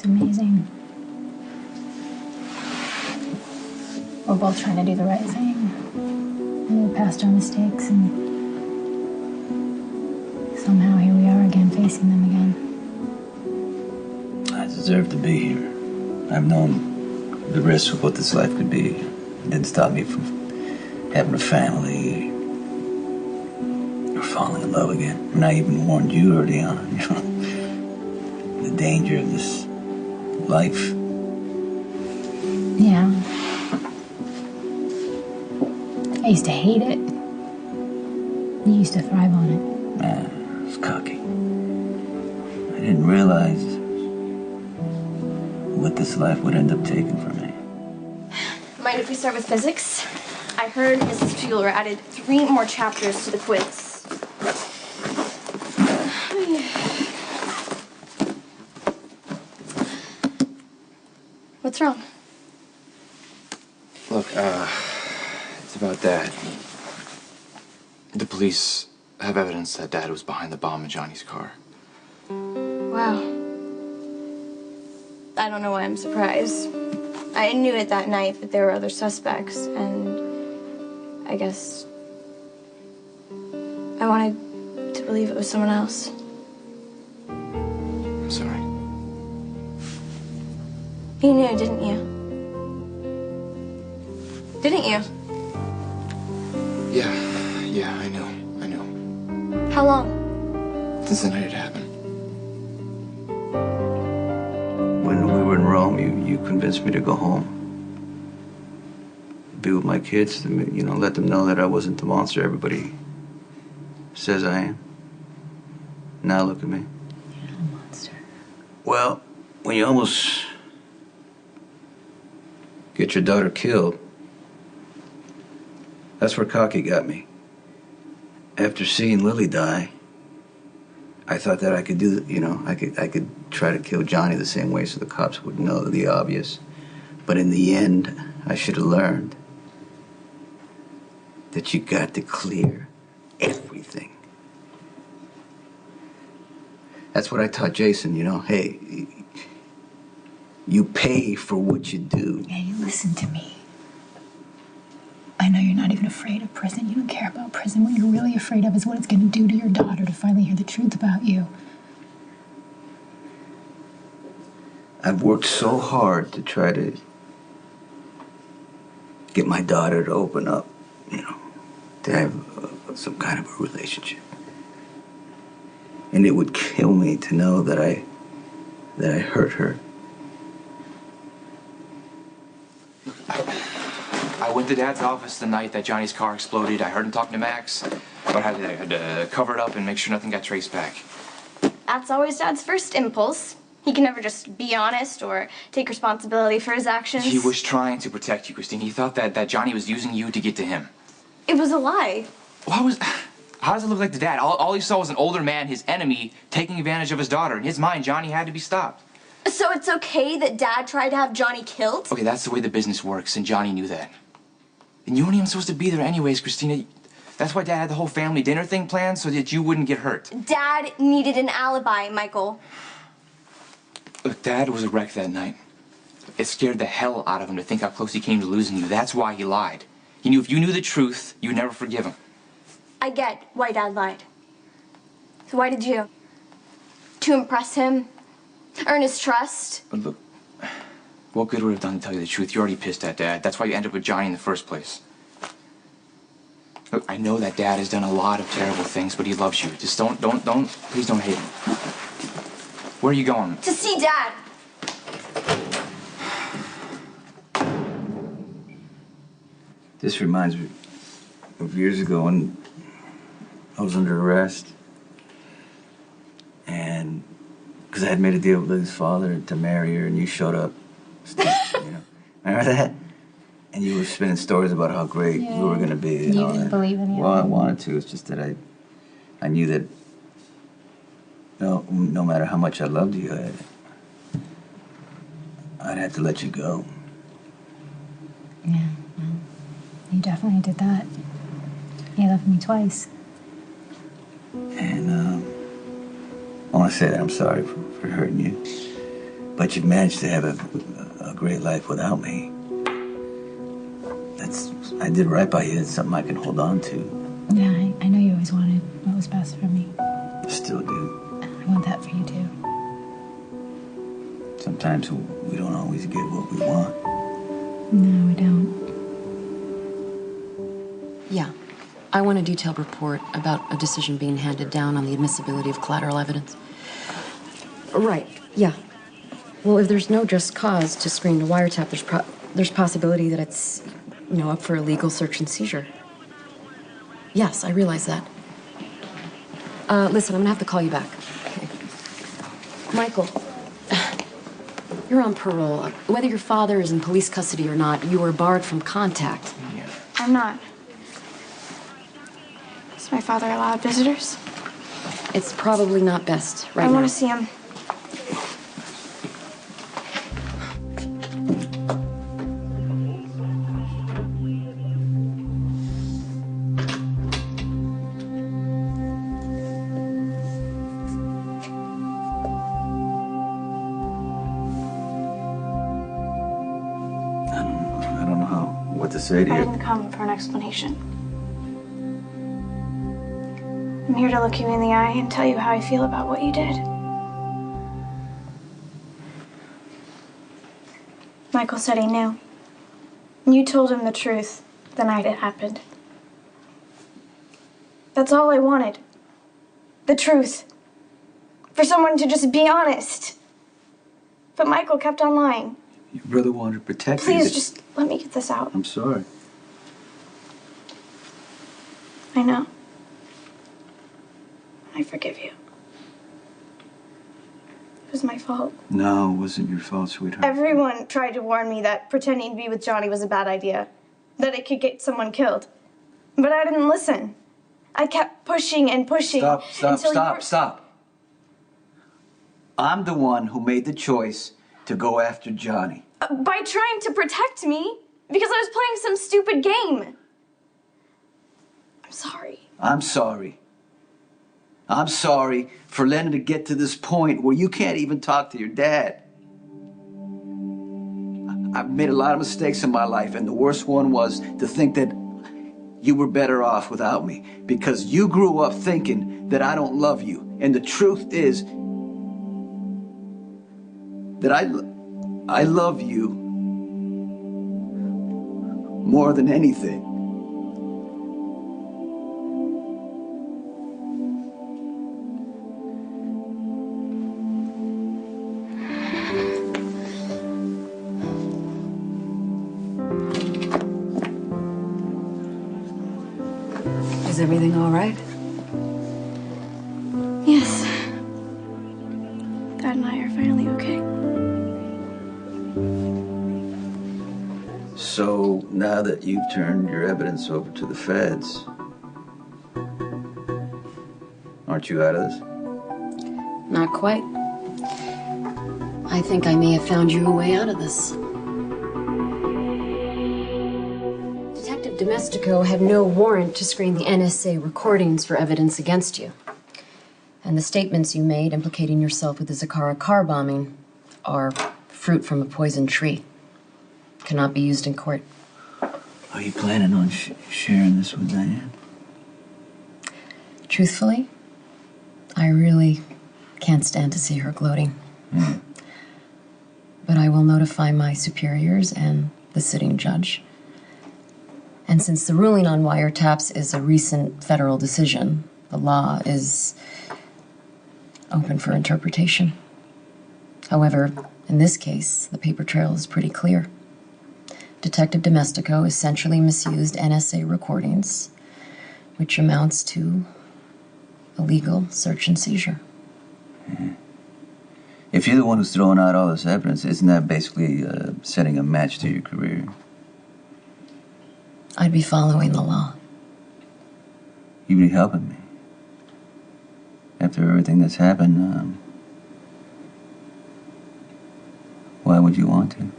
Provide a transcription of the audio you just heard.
It's amazing. We're both trying to do the right thing. Move past our mistakes, and somehow here we are again, facing them again. I deserve to be here. I've known the risk of what this life could be. It didn't stop me from having a family or falling in love again. And I even warned you early on, you know, the danger of this life. Yeah. I used to hate it. You used to thrive on it. Man, I was cocky. I didn't realize what this life would end up taking from me. Mind if we start with physics? I heard Mrs. Fueler added 3 more chapters to the quiz. What's wrong? Look, it's about Dad. The police have evidence that Dad was behind the bomb in Johnny's car. Wow. I don't know why I'm surprised. I knew it that night that there were other suspects, and I guess I wanted to believe it was someone else. I'm sorry. You knew, didn't you? Didn't you? Yeah, I knew. How long? Since the night it happened. When we were in Rome, you convinced me to go home. Be with my kids, to, you know, let them know that I wasn't the monster everybody says I am. Now look at me. You're not a monster. Well, when you almost get your daughter killed, that's where cocky got me. After seeing Lily die, I thought that I could do, you know, I could try to kill Johnny the same way so the cops would know the obvious. But in the end, I should have learned that you got to clear everything. That's what I taught Jason, you know. Hey, you pay for what you do. Yeah, you listen to me. I know you're not even afraid of prison. You don't care about prison. What you're really afraid of is what it's going to do to your daughter to finally hear the truth about you. I've worked so hard to try to get my daughter to open up, you know, to have some kind of a relationship. And it would kill me to know that I hurt her. I went to Dad's office the night that Johnny's car exploded. I heard him talking to Max about how they had to cover it up and make sure nothing got traced back. That's always Dad's first impulse. He can never just be honest or take responsibility for his actions. He was trying to protect you, Christine. He thought that Johnny was using you to get to him. It was a lie. How does it look like to Dad? All he saw was an older man, his enemy, taking advantage of his daughter. In his mind, Johnny had to be stopped. So it's okay that Dad tried to have Johnny killed? Okay, that's the way the business works, and Johnny knew that. And you weren't even supposed to be there anyways, Christina. That's why Dad had the whole family dinner thing planned, so that you wouldn't get hurt. Dad needed an alibi, Michael. Look, Dad was a wreck that night. It scared the hell out of him to think how close he came to losing you. That's why he lied. He knew if you knew the truth, you'd never forgive him. I get why Dad lied. So why did you? To impress him? Earn his trust? But look, what good would it have done to tell you the truth? You're already pissed at Dad. That's why you ended up with Johnny in the first place. Look, I know that Dad has done a lot of terrible things, but he loves you. Just please don't hate him. Where are you going? To see Dad. This reminds me of years ago when I was under arrest. And because I had made a deal with Lily's father to marry her, and you showed up. You know, remember that? And you were spinning stories about how great we were going to be. You didn't believe in it. Well, I wanted to. It's just that I knew that no matter how much I loved you, I'd have to let you go. Yeah, well, you definitely did that. You left me twice. And I want to say that I'm sorry for hurting you. But you've managed to have a great life without me. I did right by you. It's something I can hold on to. Yeah, I know you always wanted what was best for me. I still do. I want that for you too. Sometimes we don't always get what we want. No, we don't. Yeah. I want a detailed report about a decision being handed down on the admissibility of collateral evidence. Right, yeah. Well, if there's no just cause to screen the wiretap, there's possibility that it's, up for a legal search and seizure. Yes, I realize that. Listen, I'm gonna have to call you back. Okay. Michael, you're on parole. Whether your father is in police custody or not, you are barred from contact. Yeah. I'm not. Is my father allowed visitors? It's probably not best right now. I want to see him. I don't know what to say to I you. didn't come for an explanation. I'm here to look you in the eye and tell you how I feel about what you did. Michael said he knew. And you told him the truth the night it happened. That's all I wanted. The truth. For someone to just be honest. But Michael kept on lying. Your brother wanted to protect you. Please, just let me get this out. I'm sorry. I know. I forgive you. It was my fault. No, it wasn't your fault, sweetheart. Everyone tried to warn me that pretending to be with Johnny was a bad idea. That it could get someone killed. But I didn't listen. I kept pushing and pushing. Stop. I'm the one who made the choice to go after Johnny. By trying to protect me. Because I was playing some stupid game. I'm sorry. I'm sorry for letting it get to this point where you can't even talk to your dad. I've made a lot of mistakes in my life, and the worst one was to think that you were better off without me, because you grew up thinking that I don't love you. And the truth is that I love you more than anything. Is everything all right? Yes. Dad and I are finally okay. So now that you've turned your evidence over to the feds, aren't you out of this? Not quite. I think I may have found you a way out of this. Detective Domestico had no warrant to screen the NSA recordings for evidence against you. And the statements you made implicating yourself with the Zakara car bombing are fruit from a poisoned tree. Cannot be used in court. Are you planning on sharing this with Diane? Truthfully, I really can't stand to see her gloating. But I will notify my superiors and the sitting judge. And since the ruling on wiretaps is a recent federal decision, the law is open for interpretation. However, in this case, the paper trail is pretty clear. Detective Domestico essentially misused NSA recordings, which amounts to a legal search and seizure. If you're the one who's throwing out all this evidence, isn't that basically setting a match to your career? I'd be following the law. You'd be helping me. After everything that's happened, why would you want to?